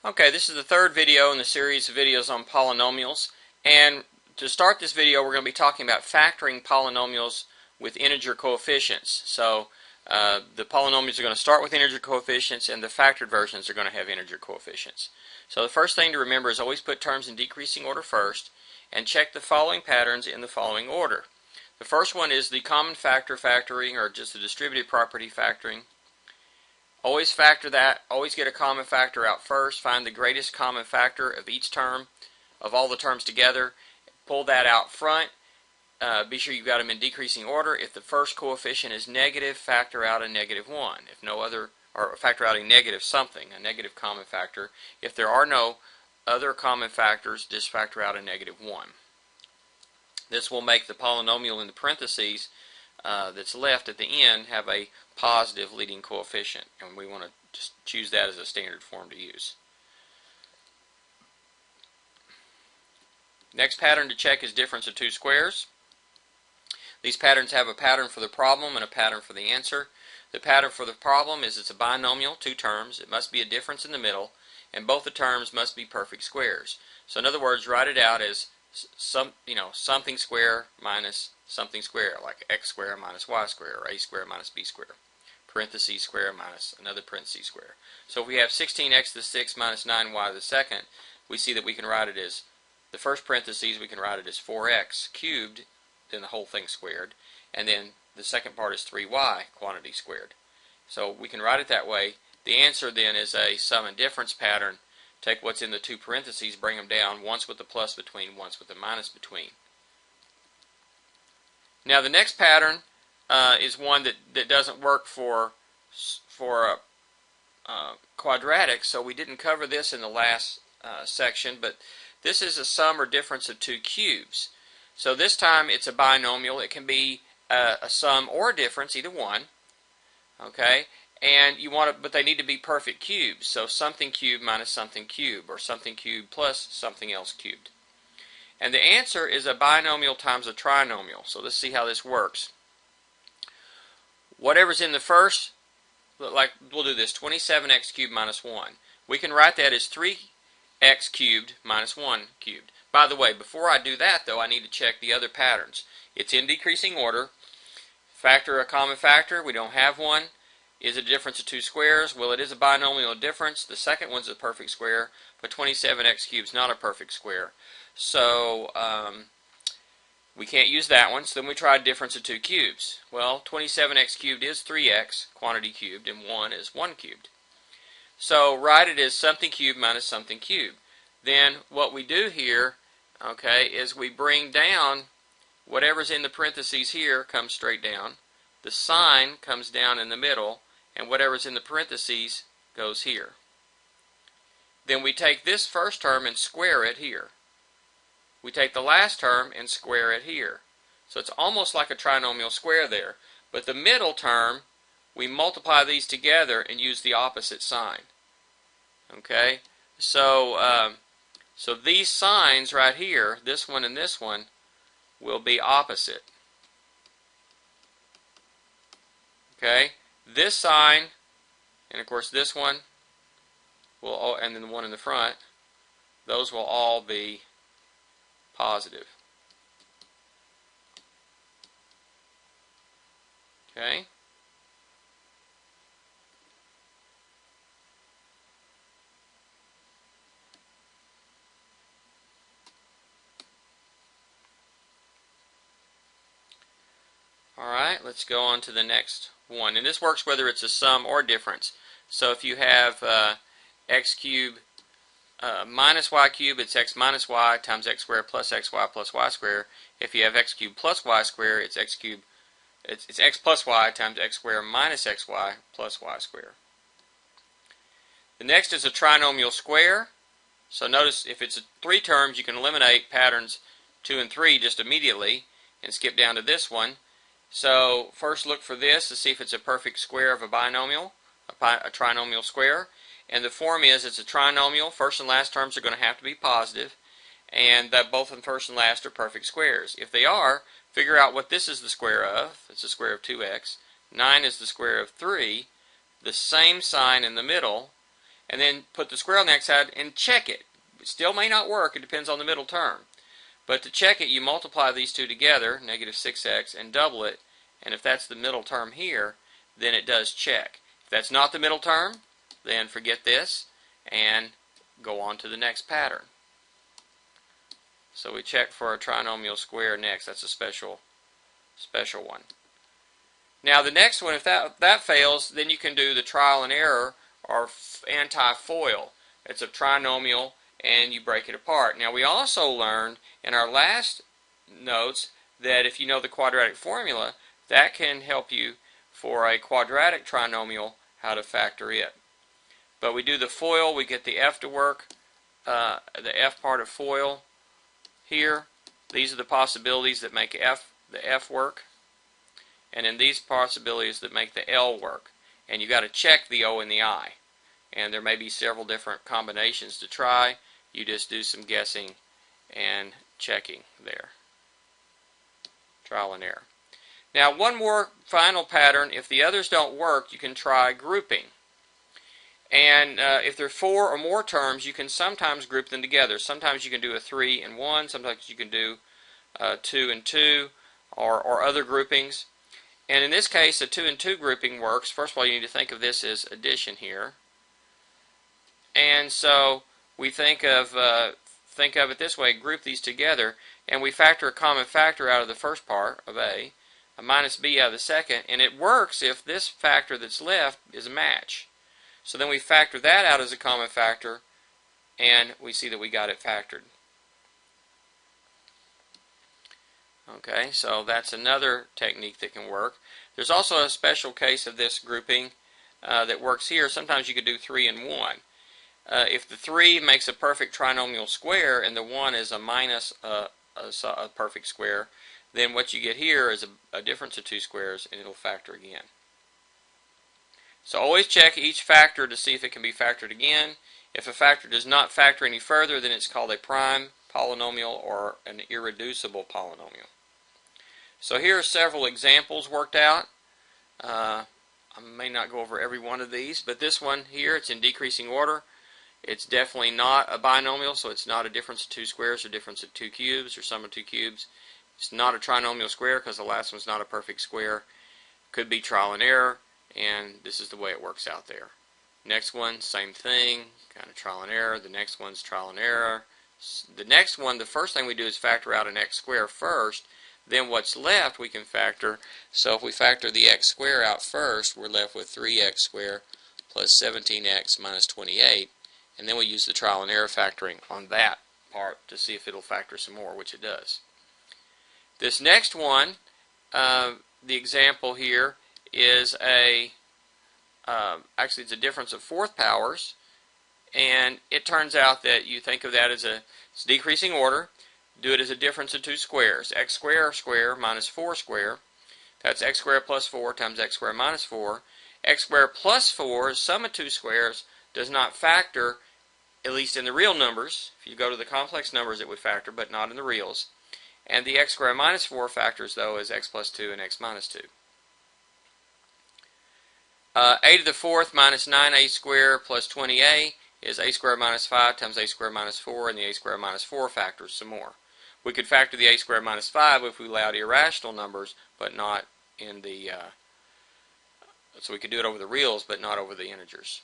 Okay, this is the third video in the series of videos on polynomials, and to start this video we're going to be talking about factoring polynomials with integer coefficients. So the polynomials are going to start with integer coefficients, and the factored versions are going to have integer coefficients. So the first thing to remember is always put terms in decreasing order first, and check the following patterns in the following order. The first one is the common factor factoring, or just the distributive property factoring. Always factor that, always get a common factor out first, find the greatest common factor of each term, of all the terms together, pull that out front, be sure you've got them in decreasing order. If the first coefficient is negative, factor out a negative 1. If no other, or factor out a negative something, a negative common factor. If there are no other common factors, just factor out a negative 1. This will make the polynomial in the parentheses that's left at the end have a positive leading coefficient, and we want to just choose that as a standard form to use. Next pattern to check is difference of two squares. These patterns have a pattern for the problem and a pattern for the answer. The pattern for the problem is it's a binomial, two terms. It must be a difference in the middle, and both the terms must be perfect squares. So in other words, write it out as something square minus something square, like x squared minus y squared, or a squared minus b squared. Parentheses square minus another parentheses square. So if we have 16x to the 6th minus 9y to the 2nd, we see that we can write it as, the first parentheses we can write it as 4x cubed, then the whole thing squared, and then the second part is 3y quantity squared. So we can write it that way. The answer then is a sum and difference pattern. Take what's in the two parentheses, bring them down, once with the plus between, once with the minus between. Now the next pattern is one that doesn't work for quadratics, so we didn't cover this in the last section, but this is a sum or difference of two cubes. So this time it's a binomial. It can be a sum or a difference, either one. Okay, and you want it, but they need to be perfect cubes. So something cubed minus something cubed, or something cubed plus something else cubed. And the answer is a binomial times a trinomial. So let's see how this works. Whatever's in the first, like we'll do this, 27x cubed minus 1. We can write that as 3x cubed minus 1 cubed. By the way, before I do that though, I need to check the other patterns. It's in decreasing order. Factor a common factor, we don't have one. Is it a difference of two squares? Well, it is a binomial difference. The second one's a perfect square, but 27x cubed is not a perfect square. So we can't use that one. So then we tried difference of two cubes. Well, 27x cubed is 3x, quantity cubed, and 1 is 1 cubed. So write it as something cubed minus something cubed. Then what we do here, okay, is we bring down whatever's in the parentheses here comes straight down. The sign comes down in the middle, and whatever's in the parentheses goes here. Then we take this first term and square it here. We take the last term and square it here. So it's almost like a trinomial square there. But the middle term, we multiply these together and use the opposite sign. Okay? So, so these signs right here, this one and this one, will be opposite. Okay? This sign, and of course this one, will, and then the one in the front, those will all be positive. Okay? Alright, let's go on to the next one. And this works whether it's a sum or difference. So if you have x cubed minus y cubed, it's x minus y times x squared plus xy plus y squared. If you have x cubed plus y squared, it's x cubed, it's x plus y times x squared minus xy plus y squared. The next is a trinomial square. So notice if it's three terms, you can eliminate patterns 2 and 3 just immediately and skip down to this one. So first look for this to see if it's a perfect square of a binomial, a trinomial square. And the form is it's a trinomial. First and last terms are going to have to be positive, and that both the first and last are perfect squares. If they are, figure out what this is the square of. It's the square of 2x. 9 is the square of 3. The same sign in the middle, and then put the square on the x-side and check it. It still may not work. It depends on the middle term. But to check it, you multiply these two together, negative 6x, and double it. And if that's the middle term here, then it does check. If that's not the middle term, then forget this and go on to the next pattern. So we check for a trinomial square next. That's a special one. Now the next one, if that fails, then you can do the trial and error or anti-FOIL. It's a trinomial and you break it apart. Now we also learned in our last notes that if you know the quadratic formula, that can help you for a quadratic trinomial how to factor it. But we do the FOIL, we get the f to work, the f part of FOIL here. These are the possibilities that make the f work, and then these possibilities that make the L work. And you got to check the O and the I. And there may be several different combinations to try. You just do some guessing and checking there. Trial and error. Now one more final pattern. If the others don't work, you can try grouping. And if there are 4 or more terms, you can sometimes group them together. Sometimes you can do a 3 and 1. Sometimes you can do 2 and 2 or other groupings. And in this case, a 2 and 2 grouping works. First of all, you need to think of this as addition here. And so we think of it this way: group these together, and we factor a common factor out of the first part of A minus B out of the second, and it works if this factor that's left is a match. So then we factor that out as a common factor, and we see that we got it factored. Okay, so that's another technique that can work. There's also a special case of this grouping that works here. Sometimes you could do 3 and 1. If the 3 makes a perfect trinomial square and the 1 is a minus a perfect square, then what you get here is a difference of 2 squares, and it'll factor again. So always check each factor to see if it can be factored again. If a factor does not factor any further, then it's called a prime polynomial or an irreducible polynomial. So here are several examples worked out. I may not go over every one of these, but this one here, it's in decreasing order. It's definitely not a binomial, so it's not a difference of 2 squares or difference of 2 cubes or sum of 2 cubes. It's not a trinomial square because the last one's not a perfect square. Could be trial and error, and this is the way it works out there. Next one, same thing, kind of trial and error. The next one's trial and error. The next one, the first thing we do is factor out an x square first. Then what's left we can factor. So if we factor the x square out first, we're left with 3x squared plus 17x minus 28. And then we use the trial and error factoring on that part to see if it'll factor some more, which it does. This next one, the example here is actually it's a difference of 4th powers, and it turns out that you think of that as it's decreasing order. Do it as a difference of 2 squares. X square minus 4 square. That's x squared plus 4 times x squared minus 4. X squared plus 4, sum of 2 squares, does not factor, at least in the real numbers. If you go to the complex numbers, it would factor, but not in the reals. And the x squared minus 4 factors, though, as x plus 2 and x minus 2. A to the 4th minus 9a squared plus 20a is a squared minus 5 times a squared minus 4, and the a squared minus 4 factors some more. We could factor the a squared minus 5 if we allowed irrational numbers, but not in the... so we could do it over the reals, but not over the integers.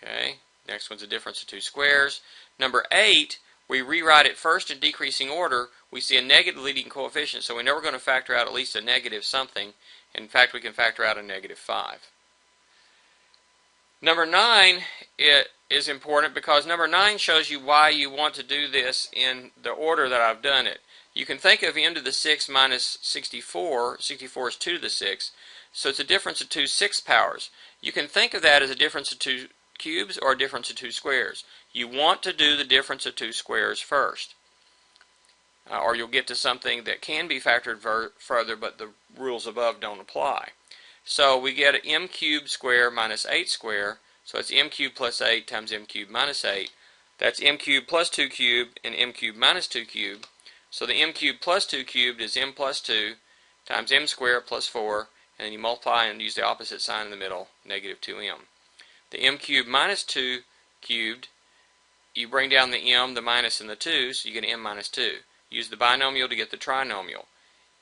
Okay, next one's a difference of 2 squares. Number 8, we rewrite it first in decreasing order. We see a negative leading coefficient, so we know we're going to factor out at least a negative something. In fact, we can factor out a negative 5. Number 9 is important because number 9 shows you why you want to do this in the order that I've done it. You can think of m to the 6 minus 64. 64 is 2 to the 6. So it's a difference of 2 6th powers. You can think of that as a difference of 2 cubes or a difference of 2 squares. You want to do the difference of 2 squares first. Or you'll get to something that can be factored further, but the rules above don't apply. So we get m cubed squared minus 8 squared. So it's m cubed plus 8 times m cubed minus 8. That's m cubed plus 2 cubed and m cubed minus 2 cubed. So the m cubed plus 2 cubed is m plus 2 times m squared plus 4. And then you multiply and use the opposite sign in the middle, negative 2m. the m cubed minus 2 cubed, you bring down the m, the minus, and the 2, so you get m minus 2. Use the binomial to get the trinomial.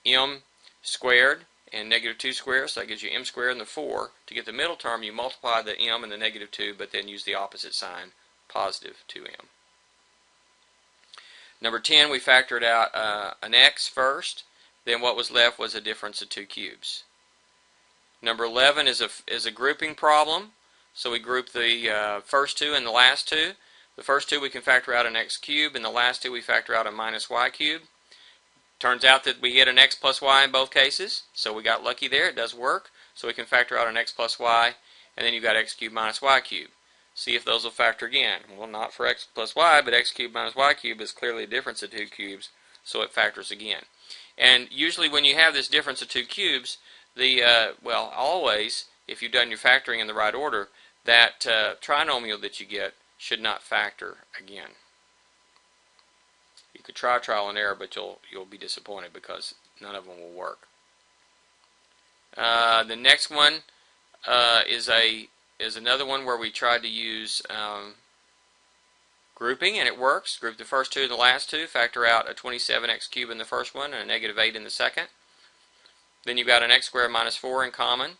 M squared and negative 2 squared, so that gives you m squared and the 4. To get the middle term, you multiply the m and the negative 2, but then use the opposite sign, positive 2m. Number 10, we factored out an x first. Then what was left was a difference of 2 cubes. Number 11 is a grouping problem. So we group the first two and the last two. The first two we can factor out an x cubed, and the last two we factor out a minus y cubed. Turns out that we get an x plus y in both cases, so we got lucky there. It does work. So we can factor out an x plus y, and then you've got x cubed minus y cubed. See if those will factor again. Well, not for x plus y, but x cubed minus y cubed is clearly a difference of 2 cubes, so it factors again. And usually when you have this difference of 2 cubes, well, always, if you've done your factoring in the right order, that trinomial that you get should not factor again. You could try trial and error, but you'll be disappointed because none of them will work. The next one is another one where we tried to use grouping, and it works. Group the first two and the last two, factor out a 27x cubed in the first one and a negative 8 in the second. Then you've got an x squared minus 4 in common.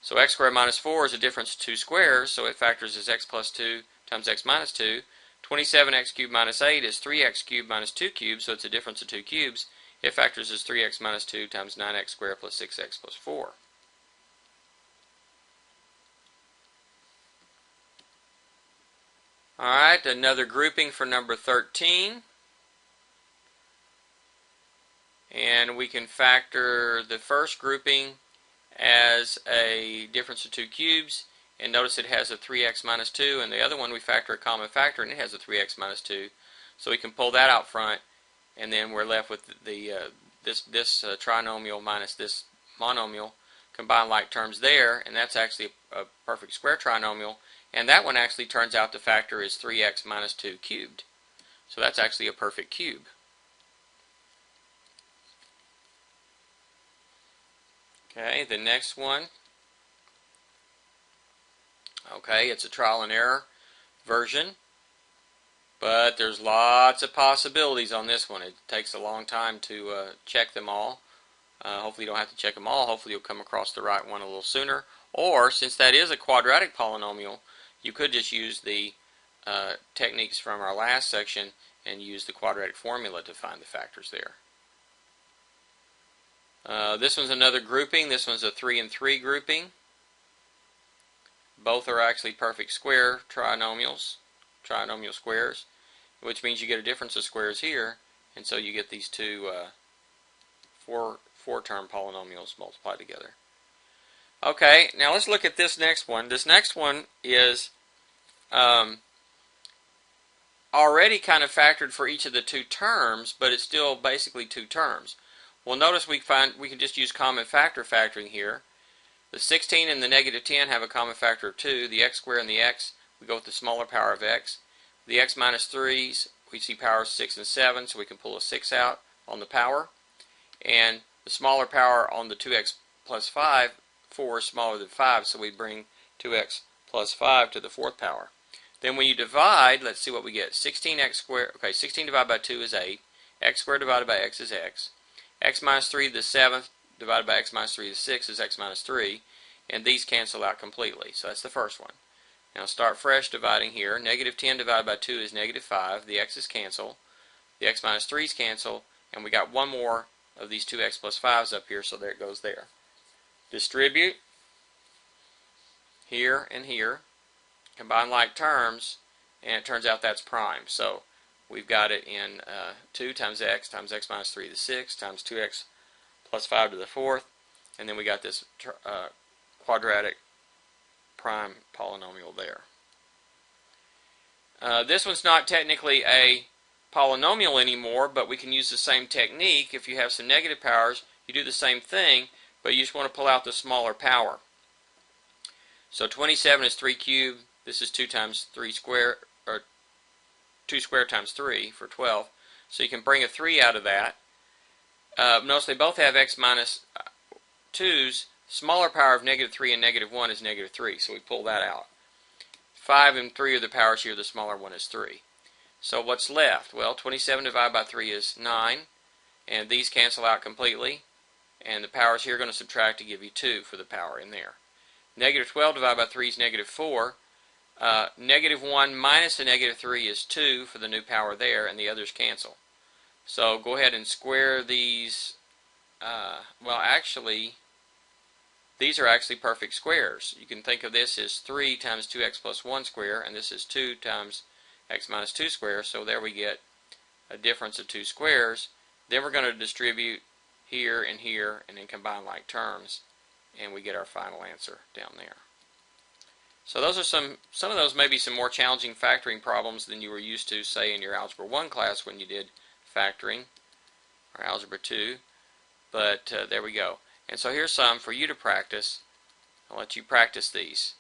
So x squared minus 4 is a difference of 2 squares, so it factors as x plus 2 times x minus 2. 27x cubed minus 8 is 3x cubed minus 2 cubes, so it's a difference of 2 cubes. It factors as 3x minus 2 times 9x squared plus 6x plus 4. Alright, another grouping for number 13. And we can factor the first grouping as a difference of 2 cubes. And notice it has a 3x minus 2, and the other one we factor a common factor, and it has a 3x minus 2. So we can pull that out front, and then we're left with this trinomial minus this monomial, combine like terms there, and that's actually a perfect square trinomial. And that one actually turns out the factor is 3x minus 2 cubed. So that's actually a perfect cube. Okay, the next one. Okay, it's a trial and error version, but there's lots of possibilities on this one. It takes a long time to check them all. Hopefully you don't have to check them all. Hopefully you'll come across the right one a little sooner. Or, since that is a quadratic polynomial, you could just use the techniques from our last section and use the quadratic formula to find the factors there. This one's another grouping. This one's a 3 and 3 grouping. Both are actually perfect square trinomials, trinomial squares, which means you get a difference of squares here, and so you get these two four-term polynomials multiplied together. Okay, now let's look at this next one. This next one is already kind of factored for each of the two terms, but it's still basically two terms. Well, notice we can just use common factor factoring here. The 16 and the negative 10 have a common factor of 2. The x squared and the x, we go with the smaller power of x. The x minus 3's, we see powers 6 and 7, so we can pull a 6 out on the power. And the smaller power on the 2x plus 5, 4 is smaller than 5, so we bring 2x plus 5 to the fourth power. Then when you divide, let's see what we get. 16x squared, okay, 16 divided by 2 is 8. X squared divided by x is x. X minus 3 to the 7th divided by x minus 3 to the 6th is x minus 3. And these cancel out completely. So that's the first one. Now start fresh dividing here. Negative 10 divided by 2 is negative 5. The x's cancel. The x minus 3's cancel. And we got one more of these 2x plus 5's up here, so there it goes there. Distribute here and here. Combine like terms, and it turns out that's prime. So we've got it in 2 times x minus 3 to the 6th times 2x plus 5 to the 4th, and then we got this quadratic prime polynomial there. This one's not technically a polynomial anymore, but we can use the same technique. If you have some negative powers, you do the same thing, but you just want to pull out the smaller power. So 27 is 3 cubed. This is 2 times 3 squared, or 2 squared times 3 for 12. So you can bring a 3 out of that. Notice they both have x minus 2's. Smaller power of negative 3 and negative 1 is negative 3, so we pull that out. 5 and 3 are the powers here. The smaller one is 3. So what's left? Well, 27 divided by 3 is 9, and these cancel out completely, and the powers here are going to subtract to give you 2 for the power in there. Negative 12 divided by 3 is negative 4. Negative 1 minus the negative 3 is 2 for the new power there, and the others cancel. So go ahead and square these. Well, actually, these are actually perfect squares. You can think of this as 3 times 2x plus 1 square, and this is 2 times x minus 2 squares. So there we get a difference of 2 squares. Then we're going to distribute here, and then combine like terms, and we get our final answer down there. So those are some of those may be some more challenging factoring problems than you were used to, say, in your Algebra 1 class when you did factoring, or Algebra 2. But there we go. And so here's some for you to practice. I'll let you practice these.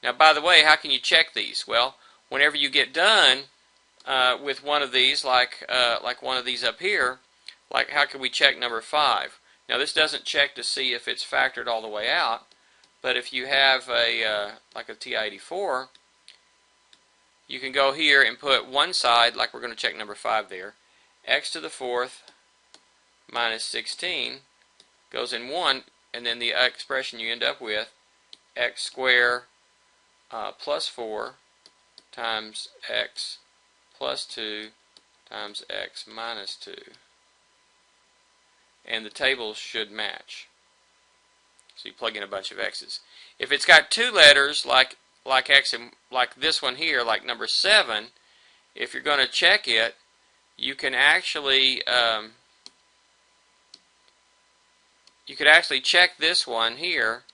Now, by the way, how can you check these? Well, whenever you get done with one of these, like one of these up here, like how can we check number 5? Now, this doesn't check to see if it's factored all the way out, but if you have a like a TI-84, you can go here and put one side, like we're going to check number 5 there, x to the 4th minus 16 goes in 1, and then the expression you end up with, x squared plus 4 times x plus 2 times x minus 2. And the tables should match. So you plug in a bunch of x's. If it's got 2 letters, like x and like this one here, like number 7, if you're going to check it, you can actually check this one here.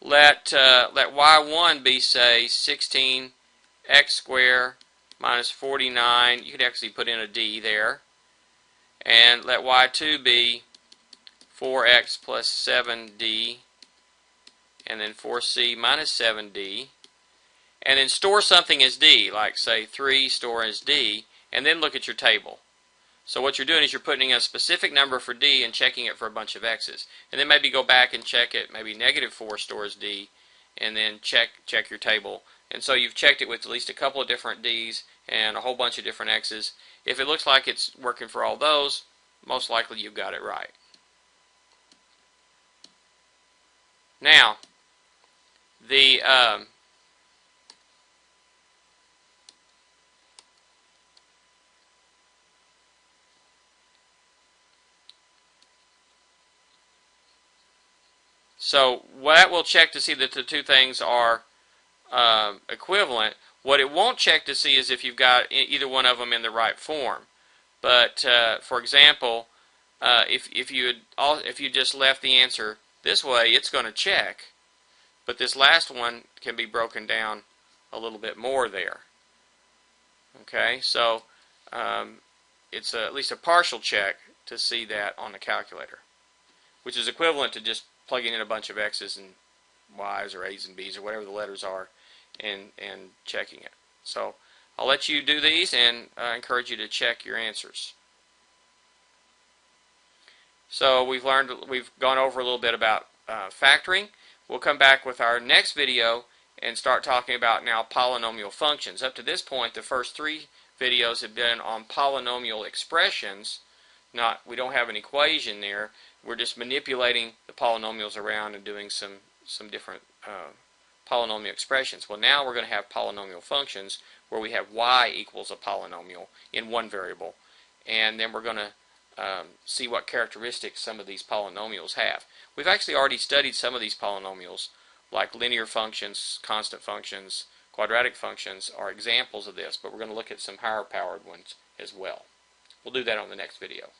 Let y1 be, say, 16x squared minus 49. You could actually put in a d there. And let y2 be 4x plus 7d, and then 4c minus 7d. And then store something as d, like, say, 3 store as d, and then look at your table. So what you're doing is you're putting a specific number for d and checking it for a bunch of x's. And then maybe go back and check it, maybe negative 4 stores d, and then check your table. And so you've checked it with at least a couple of different d's and a whole bunch of different x's. If it looks like it's working for all those, most likely you've got it right. Now, so that will check to see that the two things are equivalent. What it won't check to see is if you've got either one of them in the right form. But for example, if you just left the answer this way, it's going to check. But this last one can be broken down a little bit more there. Okay, so it's at least a partial check to see that on the calculator, which is equivalent to just plugging in a bunch of x's and y's or a's and b's or whatever the letters are and checking it. So I'll let you do these and encourage you to check your answers. So we've gone over a little bit about factoring. We'll come back with our next video and start talking about now polynomial functions. Up to this point, the first 3 videos have been on polynomial expressions. We don't have an equation there. We're just manipulating the polynomials around and doing some different polynomial expressions. Well, now we're going to have polynomial functions where we have y equals a polynomial in one variable, and then we're going to see what characteristics some of these polynomials have. We've actually already studied some of these polynomials, like linear functions, constant functions, quadratic functions are examples of this, but we're going to look at some higher powered ones as well. We'll do that on the next video.